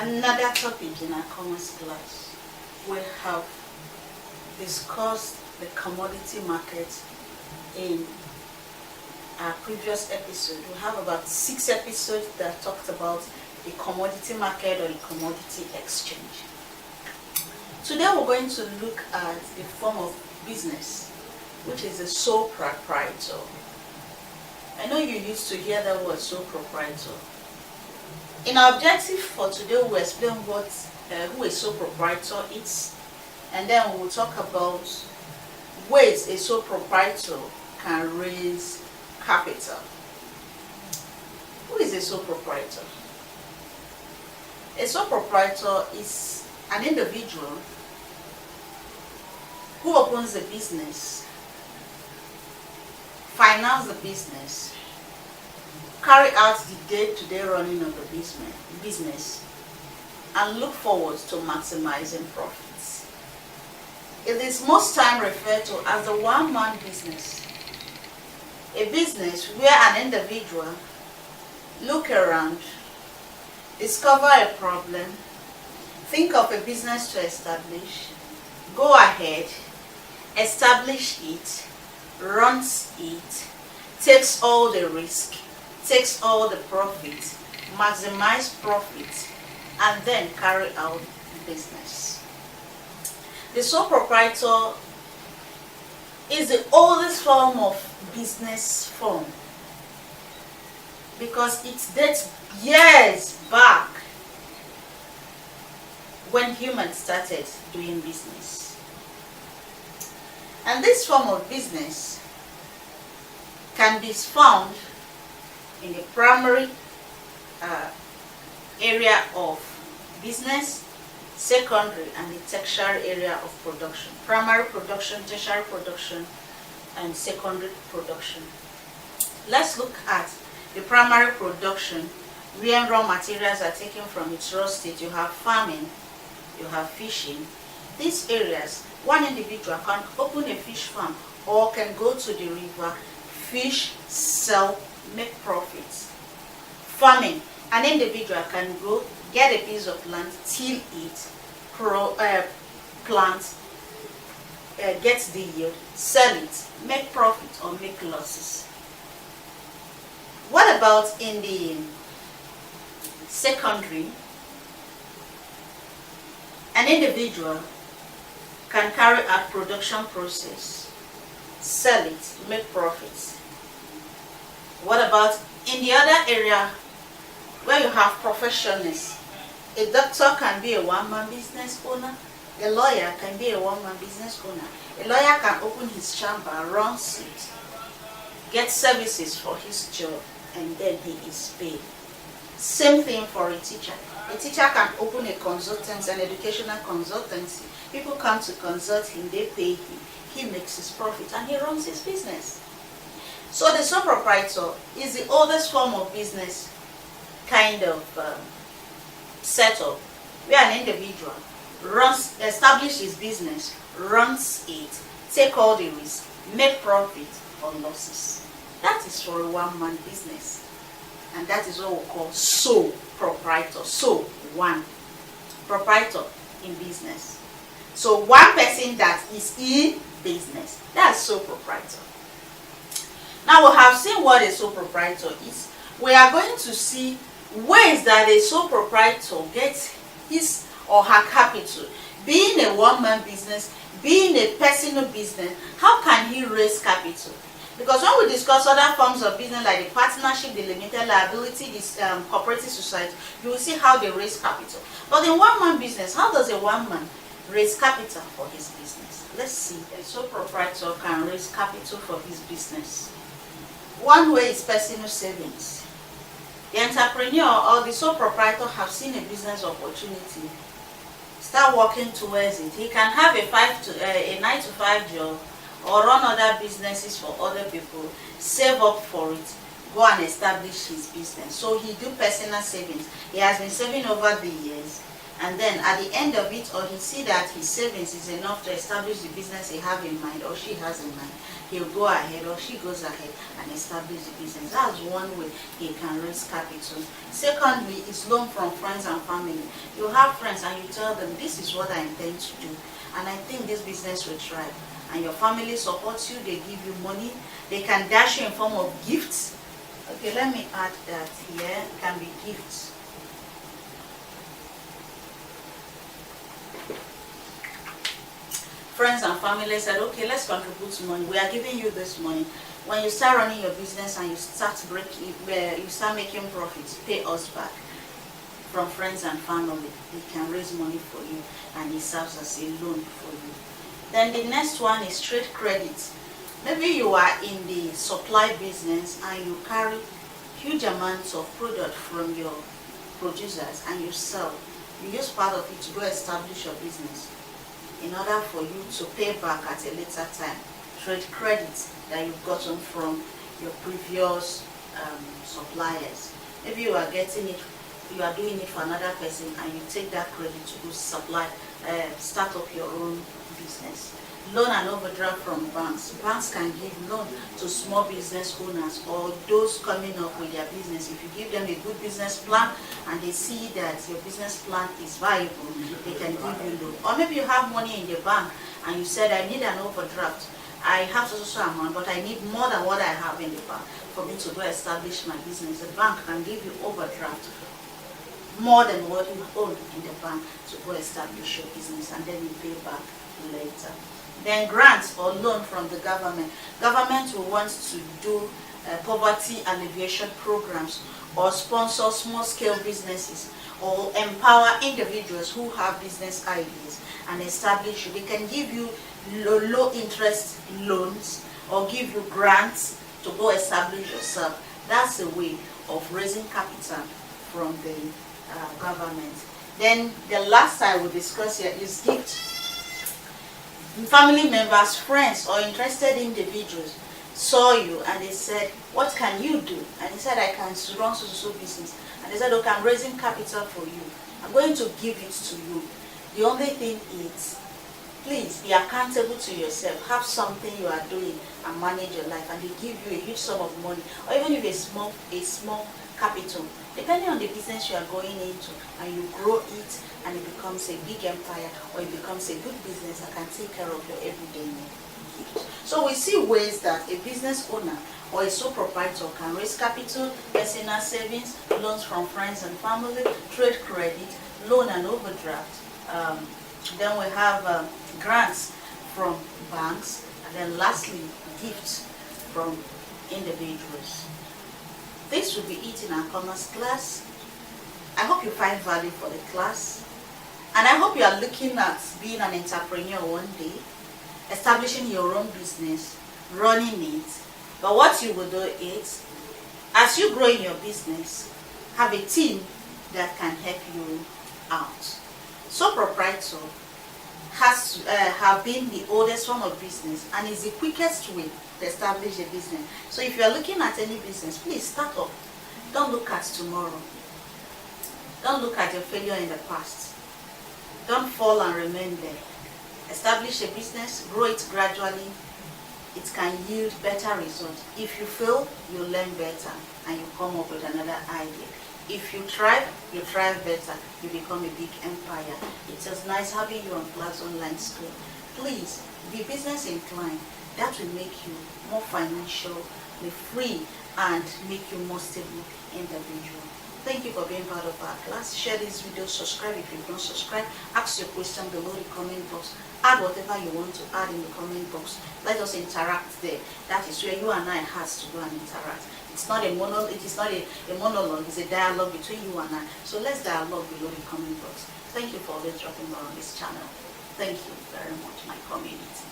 Another topic in our commerce class, we have discussed the commodity market in our previous episode. We have about 6 episodes that talked about the commodity market or the commodity exchange. Today we're going to look at the form of business, which is the sole proprietor. I know you used to hear that word, sole proprietor. In our objective for today, we'll explain who a sole proprietor is, and then we'll talk about ways a sole proprietor can raise capital. Who is a sole proprietor? A sole proprietor is an individual who opens a business, finance the business, carry out the day-to-day running of the business, and look forward to maximizing profits. It is most time referred to as the one-man business. A business where an individual look around, discover a problem, think of a business to establish, go ahead, establish it, runs it, takes all the risk, takes all the profit, maximize profit, and then carry out business. The sole proprietor is the oldest form of business form because it dates years back when humans started doing business. And this form of business can be found in the primary area of business, secondary and the tertiary area of production. Primary production, tertiary production, and secondary production. Let's look at the primary production where raw materials are taken from its raw state. You have farming, you have fishing. These areas, one individual can open a fish farm or can go to the river, fish, sell, make profits. Farming, an individual can go get a piece of land, till it, plant, get the yield, sell it, make profit or make losses. What about in the secondary? An individual can carry out production process, sell it, make profits. What about in the other area where you have professionals? A doctor can be a one-man business owner. A lawyer can be a one-man business owner. A lawyer can open his chamber, runs it, get services for his job, and then he is paid. Same thing for a teacher. A teacher can open a consultancy, an educational consultancy. People come to consult him, they pay him, he makes his profit, and he runs his business. So the sole proprietor is the oldest form of business kind of setup where an individual establishes his business, runs it, take all the risk, make profit or losses. That is for a one-man business, and that is what we call sole proprietor. So one proprietor in business. So one person that is in business, that's sole proprietor. Now we have seen what a sole proprietor is. We are going to see ways that a sole proprietor gets his or her capital. Being a one-man business, being a personal business, how can he raise capital? Because when we discuss other forms of business like the partnership, the limited liability, this cooperative society, you will see how they raise capital. But in one-man business, how does a one-man raise capital for his business? Let's see. A sole proprietor can raise capital for his business. One way is personal savings. The entrepreneur or the sole proprietor have seen a business opportunity, start working towards it. He can have a 9-to-5 job or run other businesses for other people, save up for it, go and establish his business. So he do personal savings. He has been saving over the years. and then at the end of it, or he see that his savings is enough to establish the business he have in mind or she has in mind, he'll go ahead or she goes ahead and establish the business. That's one way he can raise capital. Secondly, is loan from friends and family. You have friends and you tell them, this is what I intend to do, and I think this business will thrive. And your family supports you, they give you money, they can dash you in form of gifts. Okay, let me add that here, it can be gifts. Friends and family said, okay, let's contribute money. We are giving you this money. When you start running your business and you start making profits, pay us back. From friends and family, they can raise money for you, and it serves as a loan for you. Then the next one is trade credit. Maybe you are in the supply business and you carry huge amounts of product from your producers and you sell. You use part of it to go establish your business in order for you to pay back at a later time. Trade credit that you've gotten from your previous suppliers. Maybe you are getting it, you are doing it for another person, and you take that credit to go start up your own business. Loan and overdraft from banks. Banks can give loan to small business owners or those coming up with their business. If you give them a good business plan and they see that your business plan is viable, they can give you loan. Or maybe you have money in the bank and you said, I need an overdraft. I have such amount, but I need more than what I have in the bank for me to go establish my business. The bank can give you overdraft more than what you own in the bank to go establish your business, and then you pay back later. Then grants or loan from the government. Government will want to do poverty alleviation programs or sponsor small-scale businesses or empower individuals who have business ideas and establish. They can give you low-interest loans or give you grants to go establish yourself. That's a way of raising capital from the government. Then the last I will discuss here is gift. Family members, friends, or interested individuals saw you and they said, what can you do? And he said, I can run so business. And they said, okay, I'm raising capital for you. I'm going to give it to you. The only thing is, please be accountable to yourself. Have something you are doing and manage your life, and they give you a huge sum of money, or even if a small capital, depending on the business you are going into, and you grow it and it becomes a big empire or it becomes a good business that can take care of your everyday needs. So we see ways that a business owner or a sole proprietor can raise capital, personal savings, loans from friends and family, trade credit, loan and overdraft. Then we have grants from banks, and then lastly, gifts from individuals. This will be it in our commerce class. I hope you find value for the class, and I hope you are looking at being an entrepreneur one day, establishing your own business, running it. But what you will do is, as you grow in your business, have a team that can help you out. Sole proprietor have been the oldest form of business and is the quickest way to establish a business. So if you are looking at any business, please start up. Don't look at tomorrow. Don't look at your failure in the past. Don't fall and remain there. Establish a business, grow it gradually. It can yield better results. If you fail, you learn better and you come up with another idea. If you thrive better, you become a big empire. It was nice having you on Class Online School. Please be business inclined. That will make you more financially free and make you more stable individual. Thank you for being part of our class. Share this video, subscribe if you don't subscribe, ask your question below the comment box, add whatever you want to add in the comment box. Let us interact there. That is where you and I has to go and interact. It's not a monologue, it's a dialogue between you and I. So let's dialogue below the comment box. Thank you for always dropping by on this channel. Thank you very much, my community.